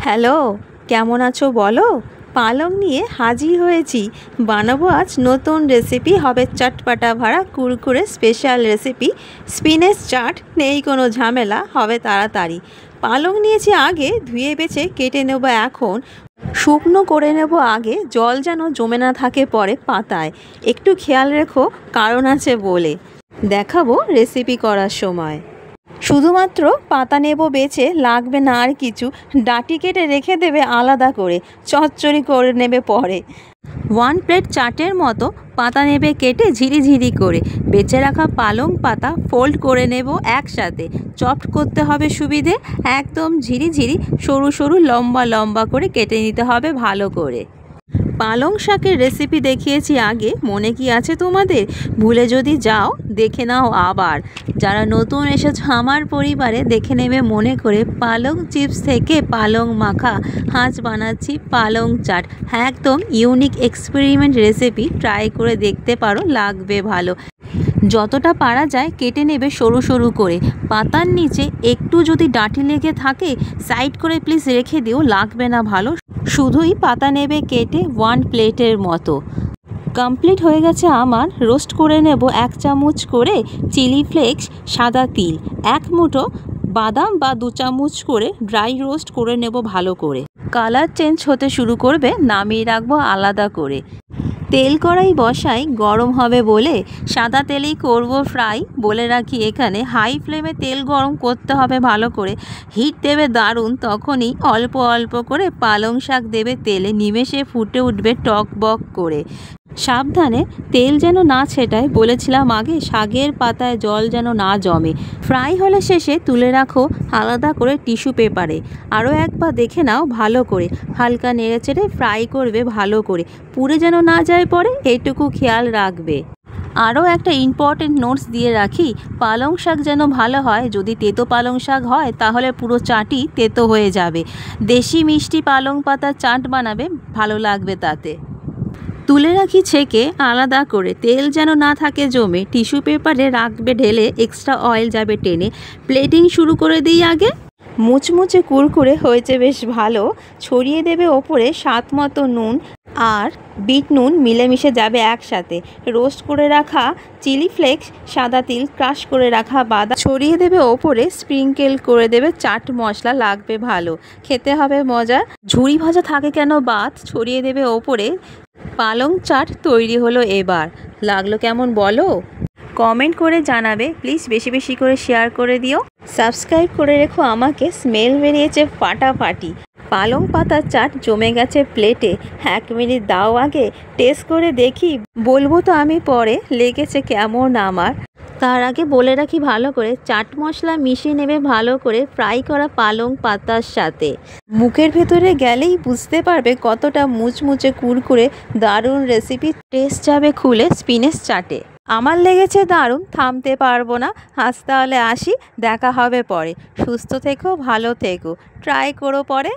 Hello, কেমন আছো বলো? পালং নিয়ে হাজির হয়েছি। বানাবো আজ নতুন রেসিপি, হবে চটপাটা ভরা কুরকুরে স্পেশাল রেসিপি। স্পিনেচ চাট, নেই কোনো ঝামেলা, হবে তাড়াতাড়ি। পালং নিয়েছি আগে, ধুয়ে বেছে কেটে নেব এখন। শুকনো করে নেব আগে, জল যেন জমে না থাকে পরে পাতায়। একটু খেয়াল রেখো, কারণ আছে বলে। দেখাবো রেসিপি করার সময়। শুধুমাত্র পাতা নেব বেছে, লাগবে না আর কিছু। ডাঁটি কেটে রেখে দেবে আলাদা করে, চচ্চড়ি করে নেবে পরে। 1 প্লেট চাটের মতো পাতা নেবে কেটে ঝিরিঝিরি করে। বেছে রাখা পালং পাতা ফোল্ড করে নেব একসাথে। চপড করতে হবে সুবিধে, একদম ঝিরিঝিরি সরু সরু লম্বা লম্বা করে কেটে নিতে হবে ভালো করে। পালং শাকের রেসিপি দেখিয়েছি আগে, মনে কি আছে তোমাদের? ভুলে যদি যাও দেখে নাও আবার। যারা নতুন এসেছো আমার পরিবারে, দেখে নেবে মনে করে। পালং চিপস থেকে পালং মাখা, আজ বানাচ্ছি পালং চাট। একদম ইউনিক এক্সপেরিমেন্ট রেসিপি, ট্রাই করে দেখতে পারো, লাগবে ভালো। যতটা পারা যায় কেটে নেবে সরু সরু করে। পাতার নিচে একটু যদি ডাঁটি লেগে থাকে সাইড করে প্লিজ রেখে দিও, লাগবে না ভালো। শুধুই পাতা নেবে কেটে 1 প্লেটের মতো। কমপ্লিট হয়ে গেছে আমার। রোস্ট করে নেব 1 চামচ করে চিলি ফ্লেক্স, সাদা তিল, 1 মুঠো বাদাম বা 2 চামচ করে ড্রাই রোস্ট করে নেব ভালো করে। কালার চেঞ্জ হতে শুরু করবে, নামিয়ে রাখবো আলাদা করে। তেল কড়াই বসাই, গরম হবে বলে সাদা তেলেই করব ফ্রাই। বলে রাখি এখানে হাই ফ্লেমে তেল গরম করতে হবে ভালো করে। হিট দেবে দারুণ, তখনই অল্প অল্প করে পালং শাক দেবে তেলে, নিমেষে ফুটে উঠবে টক বক করে। সাবধানে তেল যেন না ছেটায়, বলেছিলাম আগে। শাকের পাতায় জল যেন না জমে। ফ্রাই হলে শেষে তুলে রাখো আলাদা করে টিস্যু পেপারে। আরও একবার দেখে নাও ভালো করে, হালকা নেড়েচেড়ে ফ্রাই করবে ভালো করে, পুড়ে যেন না যায় পরে, এইটুকু খেয়াল রাখবে। আরও একটা ইম্পর্টেন্ট নোটস দিয়ে রাখি, পালং শাক যেন ভালো হয়। যদি তেতো পালং শাক হয় তাহলে পুরো চাটই তেতো হয়ে যাবে। দেশি মিষ্টি পালং পাতার চাট বানাবে, ভালো লাগবে তাতে। তুলে রাখি ছেঁকে আলাদা করে, তেল যেন না থাকে জমে। টিস্যু পেপারে রাখবে ঢেলে, এক্সট্রা অয়েল যাবে টেনে। প্লেটিং শুরু করে দিই আগে। মুচমুচে কুরকুরে হয়েছে বেশ ভালো। ছড়িয়ে দেবে ওপরে স্বাদ মতো নুন আর বিট নুন, মিলেমিশে যাবে একসাথে। রোস্ট করে রাখা চিলি ফ্লেক্স, সাদা তিল, ক্রাশ করে রাখা বাদাম ছড়িয়ে দেবে ওপরে। স্প্রিঙ্কেল করে দেবে চাট মশলা, লাগবে ভালো, খেতে হবে মজা। ঝুরি ভাজা থাকে কেন বাদ, ছড়িয়ে দেবে ওপরে। পালং চাট তৈরি হলো এবার। লাগলো কেমন বলো? কমেন্ট করে জানাবে প্লিজ, বেশি বেশি করে শেয়ার করে দিও। সাবস্ক্রাইব করে রেখো আমাকে, স্মেল বেরিয়েছে ফাটাফাটি। পালং পাতার চাট জমে গেছে প্লেটে, 1 মিনিট দাও আগে টেস্ট করে দেখি, বলবো তো আমি পরে লেগেছে কেমন আমার। তার আগে বলে রাখি ভালো করে, চাট মশলা মিশিয়ে নেবে ভালো করে ফ্রাই করা পালং পাতার সাথে। মুখের ভেতরে গেলেই বুঝতে পারবে কতটা মুচমুচে কুরকুরে, দারুণ রেসিপি। টেস্ট যাবে খুলে স্পিনেচ চাটে। আমার লেগেছে দারুণ, থামতে পারবো না। আজ তাহলে আসি, দেখা হবে পরে। সুস্থ থেকো, ভালো থেকো, ট্রাই করো পরে।